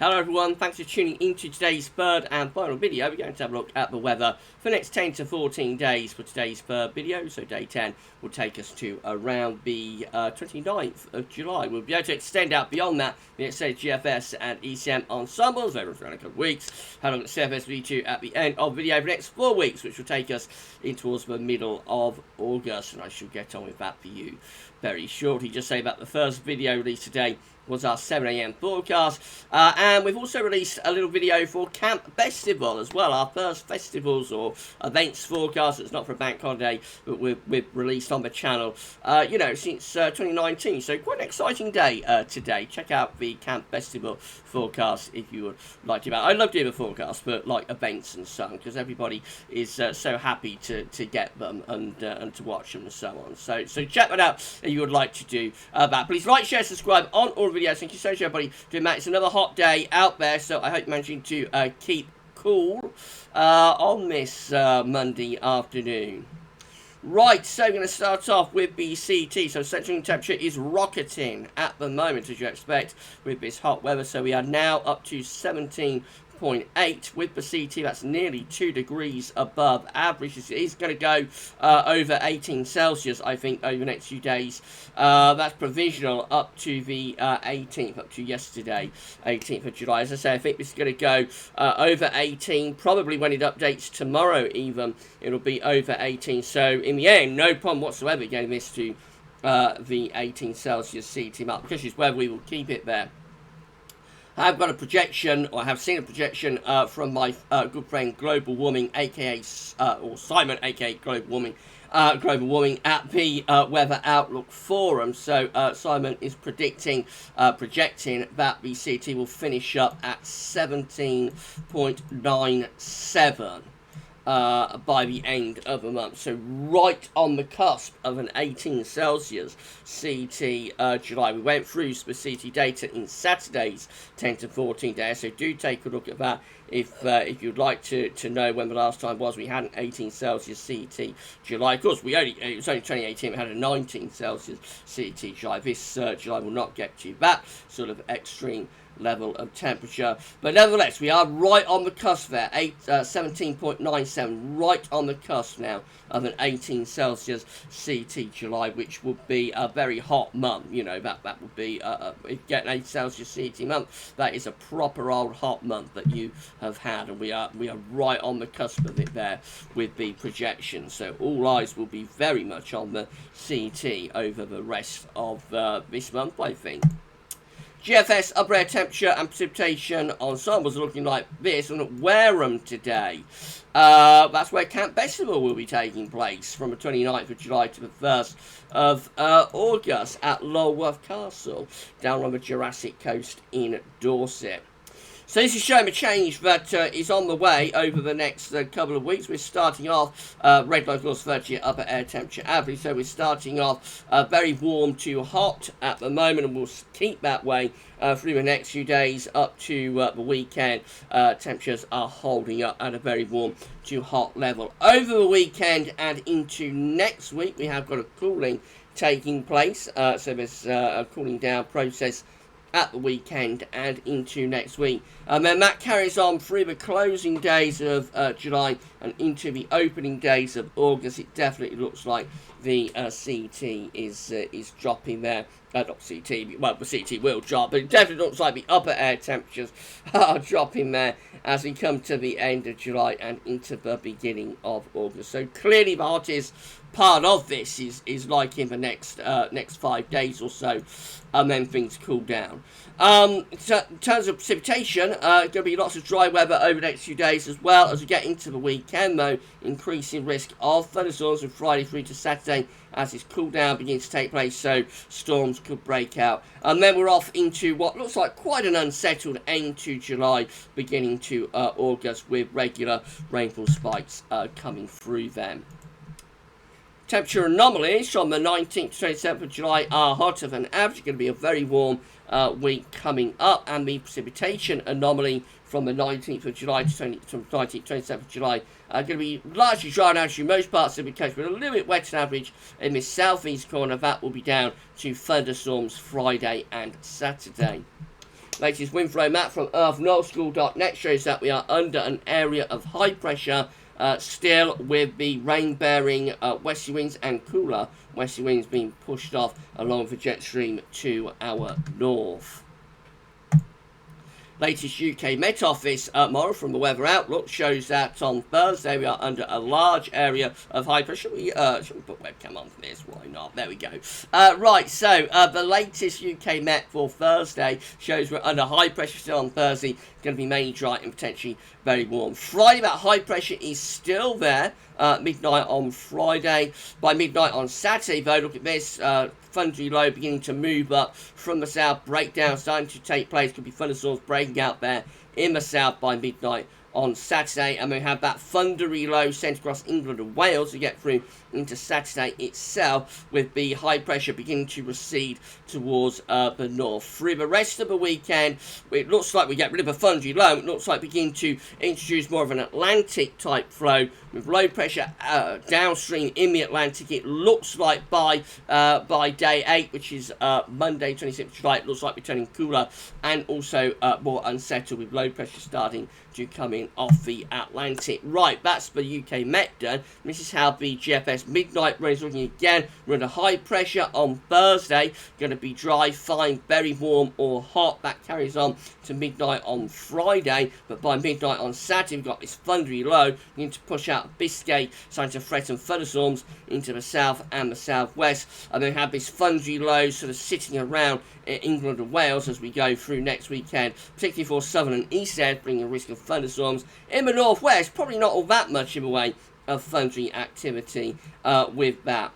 Hello everyone, thanks for tuning into today's third and final video. We're going to have a look at the weather for the next 10 to 14 days for today's third video. So day 10 will take us to around the 29th of July. We'll be able to extend out beyond that. Let's say GFS and ECM Ensembles over around a couple of weeks. Have a look at CFS V2 at the end of the video for the next 4 weeks, which will take us in towards the middle of August. And I shall get on with that for you very shortly. Just say about the first video released today was our 7 AM forecast, and we've also released a little video for Camp Festival as well, our first festivals or events forecast. It's not for a bank holiday, but we've released on the channel, since 2019, so quite an exciting day today. Check out the Camp Festival forecast if you would like to. I love doing the forecast for like events and so on, because everybody is so happy to get them and to watch them and so on. So check that out if you would like to do that. Please like, share, subscribe on all videos. Thank you so much, everybody, doing that. It's another hot day out there, so I hope you're managing to keep cool on this Monday afternoon. Right, so we're going to start off with the CT. So central temperature is rocketing at the moment, as you expect, with this hot weather. So we are now up to 17.8 with the CT. That's nearly 2 degrees above average. It's going to go over 18 Celsius, I think, over the next few days. That's provisional up to the 18th, up to yesterday, 18th of July. As I say, I think this is going to go over 18, probably when it updates tomorrow even, it'll be over 18. So in the end, no problem whatsoever getting this to the 18 Celsius CT mark, because it's where we will keep it there. I've got a projection, or I have seen a projection from my good friend Global Warming, aka or Simon, aka Global Warming, at the Weather Outlook Forum. So Simon is projecting that the CT will finish up at 17.97. By the end of the month. So right on the cusp of an 18 Celsius CT July. We went through the CT data in Saturday's 10 to 14 days, so do take a look at that if you'd like to know when the last time was we had an 18 Celsius CT July. Of course, it was only 2018, we had a 19 Celsius CT July. This July will not get to that sort of extreme level of temperature, but nevertheless we are right on the cusp there. 17.97, right on the cusp now of an 18 Celsius CT July, which would be a very hot month. You know, that would be if you get an 8 Celsius CT month, that is a proper old hot month that you have had, and we are right on the cusp of it there with the projection. So all eyes will be very much on the CT over the rest of this month, I think. GFS upper air temperature and precipitation ensembles are looking like this on at Wareham today. That's where Camp Festival will be taking place from the 29th of July to the 1st of August at Lulworth Castle down on the Jurassic Coast in Dorset. So this is showing a change that is on the way over the next couple of weeks. We're starting off red line plus 30 upper air temperature average. So we're starting off very warm to hot at the moment, and we'll keep that way through the next few days up to the weekend. Temperatures are holding up at a very warm to hot level. Over the weekend and into next week, we have got a cooling taking place. So there's a cooling down process at the weekend and into next week, and then that carries on through the closing days of July and into the opening days of August. It definitely looks like the CT is dropping there. Not CT, well, the CT will drop, but it definitely looks like the upper air temperatures are dropping there as we come to the end of July and into the beginning of August. So clearly the hottest part of this is like in the next 5 days or so, and then things cool down. So in terms of precipitation, going to be lots of dry weather over the next few days, as well as we get into the weekend, though, increasing risk of thunderstorms from Friday through to Saturday as this cool down begins to take place, so storms could break out. And then we're off into what looks like quite an unsettled end to July, beginning to August, with regular rainfall spikes coming through them. Temperature anomalies from the 19th to 27th of July are hotter than average. It's going to be a very warm week coming up, and the precipitation anomaly from the 19th of July to 27th of July are going to be largely dry and average in most parts of the coast, but a little bit wetter than average in the southeast corner. That will be down to thunderstorms Friday and Saturday. Latest wind flow map from earthnullschool.net shows that we are under an area of high pressure, still with the rain-bearing westerly winds and cooler westerly winds being pushed off along the jet stream to our north. Latest UK Met Office model from the Weather Outlook shows that on Thursday we are under a large area of high pressure. Should we put webcam on for this? Why not? There we go. Right, so the latest UK Met for Thursday shows we're under high pressure still on Thursday. Going to be mainly dry and potentially very warm. Friday, that high pressure is still there. Midnight on Friday. By midnight on Saturday, though, look at this. Thundery low beginning to move up from the south. Breakdown starting to take place. Could be thunderstorms breaking out there in the south by midnight on Saturday, and we have that thundery low sent across England and Wales to get through into Saturday itself, with the high pressure beginning to recede towards the north. Through the rest of the weekend, it looks like we get rid of a thundery low. It looks like begin to introduce more of an Atlantic type flow with low pressure downstream in the Atlantic. It looks like by day 8, which is Monday 26th July, it looks like we're turning cooler and also more unsettled, with low pressure starting to come in off the Atlantic. Right, that's the UK Met done. This is how the GFS midnight run is looking again. We're under high pressure on Thursday. Going to be dry, fine, very warm or hot. That carries on to midnight on Friday. But by midnight on Saturday, we've got this thundery low. We need to push out Biscay, starting to threaten thunderstorms into the south and the southwest. And then have this thundery low sort of sitting around England and Wales as we go through next weekend, particularly for southern and east areas, bringing a risk of thunderstorms. In the northwest, probably not all that much in the way of thundery activity with that.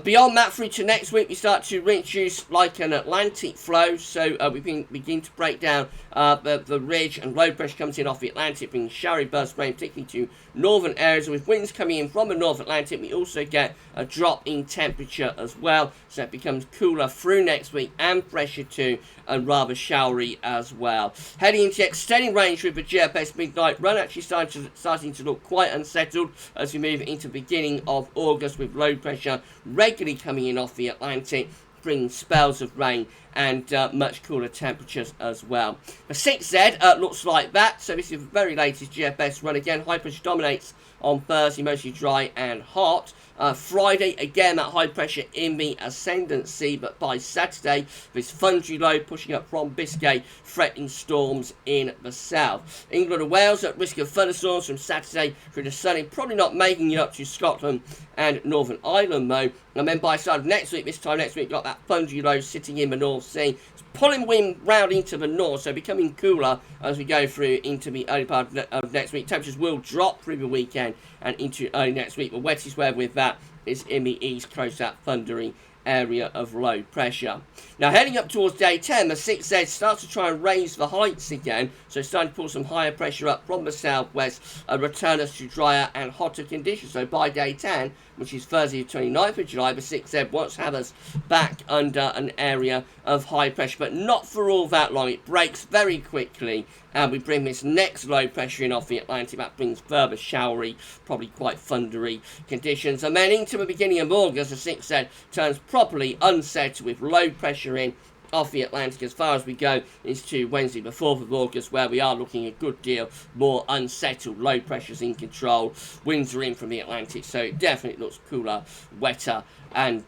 Beyond that, through to next week, we start to reintroduce like an Atlantic flow. So we begin to break down the ridge, and low pressure comes in off the Atlantic, bringing showery burst rain, particularly to northern areas. With winds coming in from the North Atlantic, we also get a drop in temperature as well. So it becomes cooler through next week and fresher too, and rather showery as well. Heading into the extending range with the GFS midnight run, actually starting to look quite unsettled as we move into the beginning of August, with low pressure regularly coming in off the Atlantic, bringing spells of rain and much cooler temperatures as well. The 6Z looks like that. So this is the very latest GFS run again. High pressure dominates on Thursday, mostly dry and hot. Friday, again, that high pressure in the ascendancy, but by Saturday, this thundery low pushing up from Biscay, threatening storms in the south. England and Wales at risk of thunderstorms from Saturday through to Sunday, probably not making it up to Scotland and Northern Ireland, though. And then by start of next week, this time next week, got that thundery low sitting in the North Sea. It's pulling wind round into the north, so becoming cooler as we go through into the early part of next week. Temperatures will drop through the weekend and into early next week. The wettest weather with that is in the east, close to that thundery area of low pressure. Now heading up towards day 10, the 6Z starts to try and raise the heights again, so starting to pull some higher pressure up from the southwest and return us to drier and hotter conditions. So by day 10, which is Thursday the 29th of July, the 6Z wants to have us back under an area of high pressure, but not for all that long. It breaks very quickly, and we bring this next low pressure in off the Atlantic. That brings further showery, probably quite thundery conditions. And then into the beginning of August, the 6Z turns properly unsettled with low pressure in off the Atlantic as far as we go into Wednesday the 4th of August, where we are looking a good deal more unsettled. Low pressure's in control, winds are in from the Atlantic, so it definitely looks cooler, wetter, and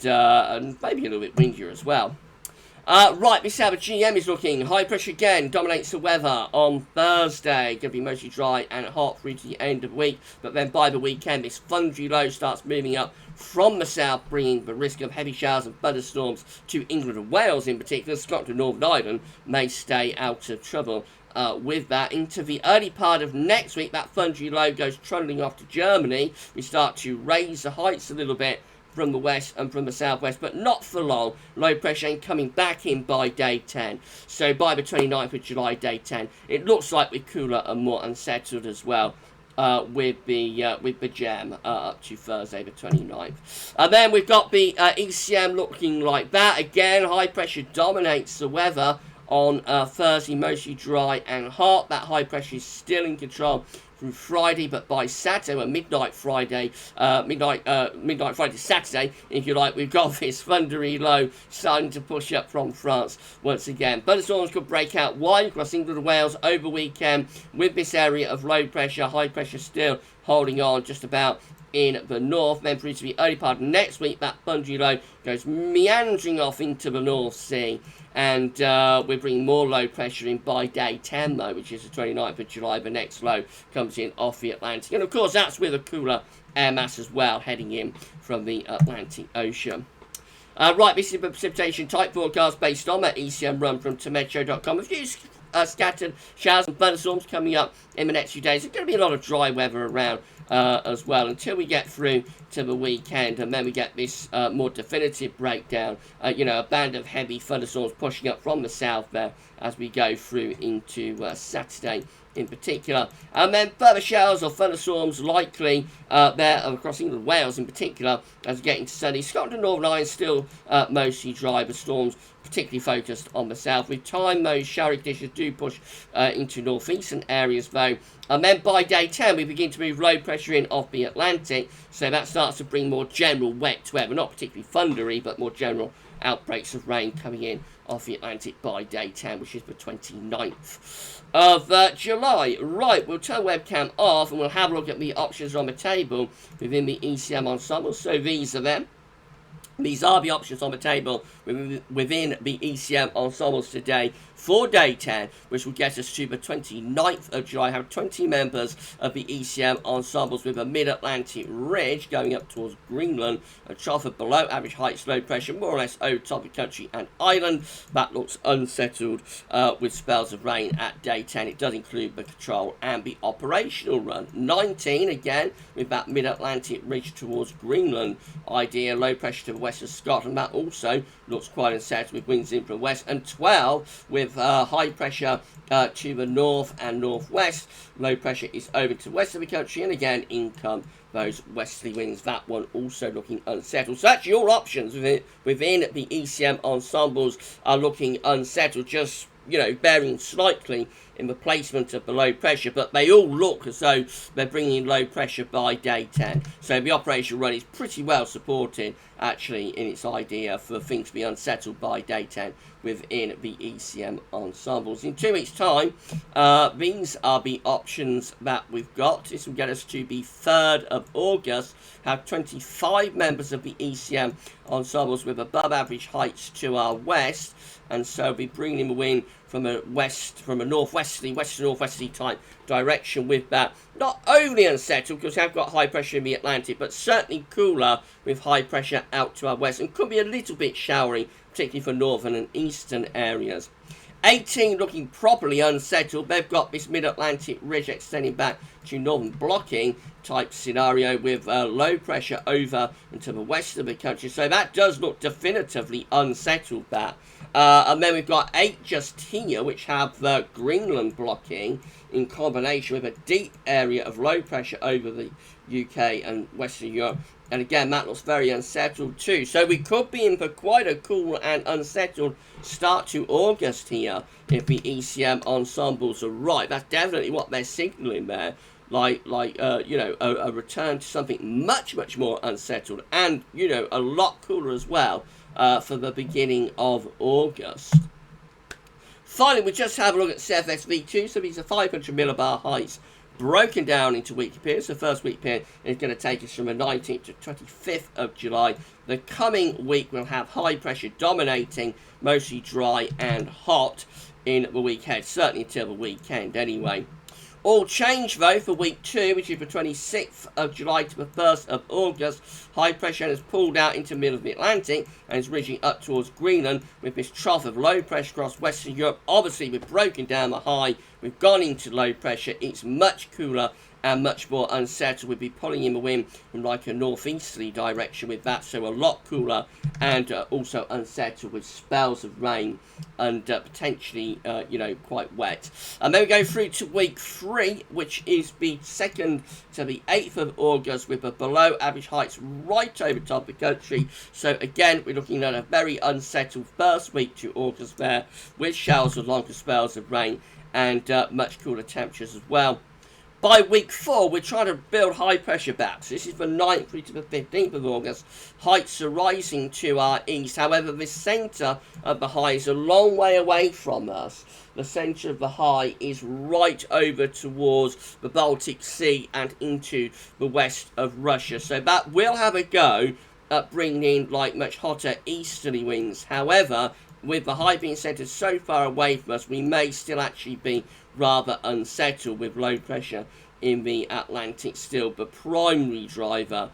maybe a little bit windier as well. Right, this is how the GM is looking. High pressure again dominates the weather on Thursday. Going to be mostly dry and hot through to the end of the week. But then by the weekend, this thundery low starts moving up from the south, bringing the risk of heavy showers and thunderstorms to England and Wales in particular. Scotland and Northern Ireland may stay out of trouble with that. Into the early part of next week, that thundery low goes trundling off to Germany. We start to raise the heights a little bit from the west and from the southwest, but not for long. Low pressure ain't coming back in by day 10. So by the 29th of July, day 10, it looks like we're cooler and more unsettled as well. With the jam up to Thursday the 29th. And then we've got the ECM looking like that. Again, high pressure dominates the weather on Thursday, mostly dry and hot. That high pressure is still in control through Friday, but by Saturday, or midnight Friday Friday, Saturday, if you like, we've got this thundery low starting to push up from France once again. Thunderstorms could break out wide across England and Wales over weekend with this area of low pressure, high pressure still holding on just about in the north. Then through to the early part of next week, that thundery low goes meandering off into the North Sea, and we're bringing more low pressure in by day 10 though, which is the 29th of July. The next low comes in off the Atlantic, and of course that's with a cooler air mass as well heading in from the Atlantic Ocean. Right, this is the precipitation type forecast based on that ECM run from tometro.com. A few scattered showers and thunderstorms coming up in the next few days. There's going to be a lot of dry weather around as well until we get through to the weekend, and then we get this more definitive breakdown. A band of heavy thunderstorms pushing up from the south there as we go through into Saturday in particular, and then further showers or thunderstorms likely there across England and Wales in particular as we get into Sunday. Scotland and Northern Ireland still mostly dry, but storms particularly focused on the south. With time, those showery conditions do push into northeastern areas though, and then by day 10 we begin to move low pressure in off the Atlantic, so that starts to bring more general wet weather, not particularly thundery, but more general outbreaks of rain coming in off the Atlantic by day 10, which is the 29th of July. Right, we'll turn webcam off and we'll have a look at the options on the table within the ECM Ensemble. So these are them. These are the options on the table within the ECM Ensembles today for day 10, which will get us to the 29th of July. I have 20 members of the ECM Ensembles with a mid-Atlantic ridge going up towards Greenland, a trough of below average heights, low pressure, more or less over top of country and island. That looks unsettled with spells of rain at day 10. It does include the control and the operational run. 19, again, with that mid-Atlantic ridge towards Greenland idea, low pressure to the west of Scotland. That also looks quite unsettled with winds in from the west. And 12, with high pressure to the north and northwest. Low pressure is over to the west of the country, and again in come those westerly winds. That one also looking unsettled. So actually all options within the ECM Ensembles are looking unsettled, just varying slightly in the placement of the low pressure, but they all look as though they're bringing in low pressure by day 10. So the operational run is pretty well supported actually in its idea for things to be unsettled by day 10 within the ECM Ensembles. In 2 weeks time, these are the options that we've got. This will get us to the 3rd of August. Have 25 members of the ECM Ensembles with above average heights to our west, and so we'll be bringing in the wind from a northwesterly, west-northwesterly type direction with that. Not overly unsettled because we have got high pressure in the Atlantic, but certainly cooler with high pressure out to our west, and could be a little bit showery, particularly for northern and eastern areas. 18 looking properly unsettled. They've got this mid-Atlantic ridge extending back to northern blocking type scenario with low pressure over and to the west of the country. So that does look definitively unsettled, that. And then we've got 8 just here, which have Greenland blocking in combination with a deep area of low pressure over the UK and Western Europe. And again, that looks very unsettled too. So we could be in for quite a cool and unsettled start to August here if the ECM Ensembles are right. That's definitely what they're signalling there. A return to something much, much more unsettled and, a lot cooler as well for the beginning of August. Finally, we just have a look at CFS V2. So these are 500 millibar heights broken down into weekly periods. The first week period is going to take us from the 19th to 25th of July. The coming week will have high pressure dominating, mostly dry and hot in the week ahead, certainly until the weekend anyway. All change though for week 2, which is the 26th of July to the 1st of August. High pressure has pulled out into the middle of the Atlantic and is ridging up towards Greenland with this trough of low pressure across Western Europe. Obviously, we've broken down the high. We've gone into low pressure. It's much cooler and much more unsettled. We'll be pulling in the wind from like a northeasterly direction with that, so a lot cooler and also unsettled with spells of rain and potentially, you know, quite wet. And then we go through to week 3, which is the 2nd to the 8th of August with a below average heights right over top of the country. So again, we're looking at a very unsettled first week to August there, with showers with longer spells of rain and much cooler temperatures as well. By week 4, we're trying to build high pressure back. So this is the 9th through to the 15th of August. Heights are rising to our east. However, the centre of the high is a long way away from us. The centre of the high is right over towards the Baltic Sea and into the west of Russia. So that will have a go at bringing in like much hotter easterly winds. However, with the high being centred so far away from us, we may still actually be rather unsettled with low pressure in the Atlantic still the primary driver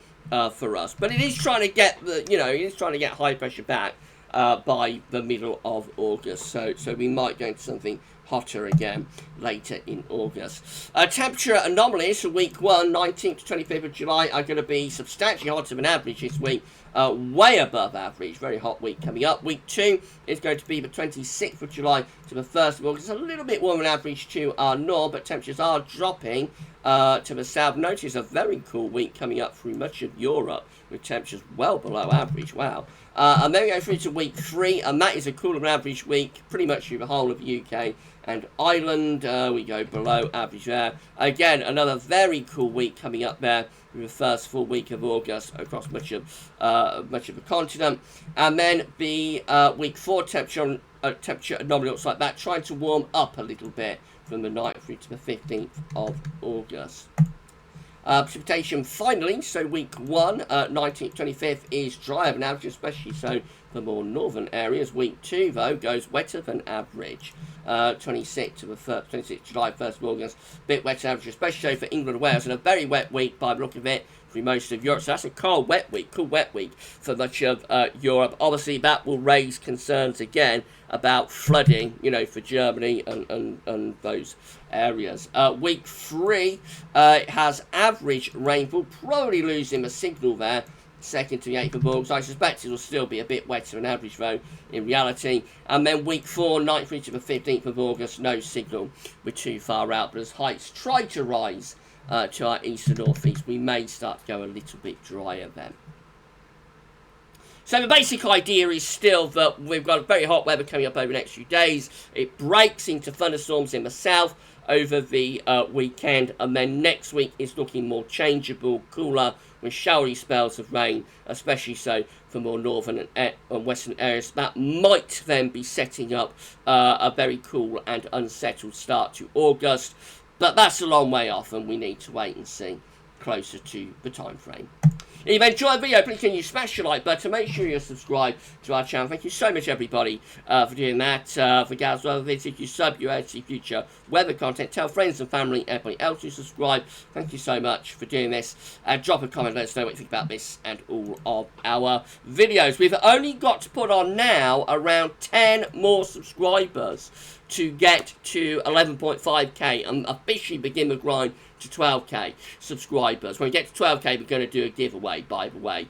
for us. But it is trying to get the, you know, it is trying to get high pressure back by the middle of August. So we might go into something hotter again later in August. Temperature anomalies for week 1, 19th to 25th of July, are going to be substantially hotter than average this week. Way above average. Very hot week coming up. Week 2 is going to be the 26th of July to the 1st of August. It's a little bit warmer than average to our north, but temperatures are dropping to the south. Notice a very cool week coming up through much of Europe with temperatures well below average. Wow. And then we go through to week 3, and that is a cooler than average week pretty much through the whole of the UK and Ireland. We go below average there. Again, another very cool week coming up there with the first full week of August across much of the continent. And then the week 4 temperature anomaly looks like that, trying to warm up a little bit from the 9th through to the 15th of August. Precipitation finally, so week 1, 19th, 25th is drier than average, especially so for more northern areas. Week 2, though, goes wetter than average. 26th to the 26th July, 1st of August, bit wetter than average, especially so for England and Wales, and a very wet week by the look of it through most of Europe. So that's a cool wet week for much of Europe. Obviously, that will raise concerns again about flooding, you know, for Germany and those areas. Week 3 has average rainfall, probably losing a signal there, 2nd to the 8th of August. I suspect it will still be a bit wetter than average, though, in reality. And then week 4, 9th through to the 15th of August, no signal. We're too far out, but as heights try to rise to our east and northeast, we may start to go a little bit drier then. So the basic idea is still that we've got very hot weather coming up over the next few days. It breaks into thunderstorms in the south over the weekend, and then next week is looking more changeable, cooler, with showery spells of rain, especially so for more northern and western areas. That might then be setting up a very cool and unsettled start to August, but that's a long way off, and we need to wait and see closer to the time frame. If you've enjoyed the video, please can you smash the like button, make sure you're subscribed to our channel. Thank you so much, everybody, for doing that. For GavsWeatherVids, if you sub, you see future weather content. Tell friends and family, everybody else who subscribe. Thank you so much for doing this. Drop a comment, let us know what you think about this and all of our videos. We've only got to put on now around 10 more subscribers to get to 11.5k and officially begin the grind to 12k subscribers. When we get to 12k, we're going to do a giveaway, by the way.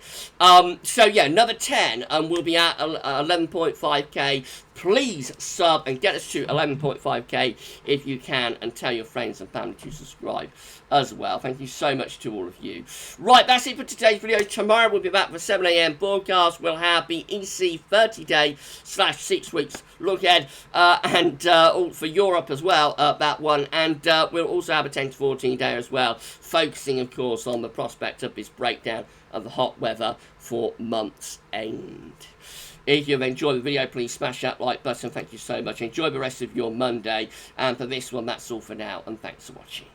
So yeah, another 10 and we'll be at 11.5k. Please sub and get us to 11.5k if you can, and tell your friends and family to subscribe as well. Thank you so much to all of you. Right, that's it for today's video. Tomorrow we'll be back for 7 AM broadcast. We'll have the EC 30-day / 6 weeks look ahead, and all for Europe as well, that one. And we'll also have a 10 to 14 day as well, focusing, of course, on the prospect of this breakdown of the hot weather for month's end. If you've enjoyed the video, please smash that like button. Thank you so much. Enjoy the rest of your Monday. And for this one, that's all for now. And thanks for watching.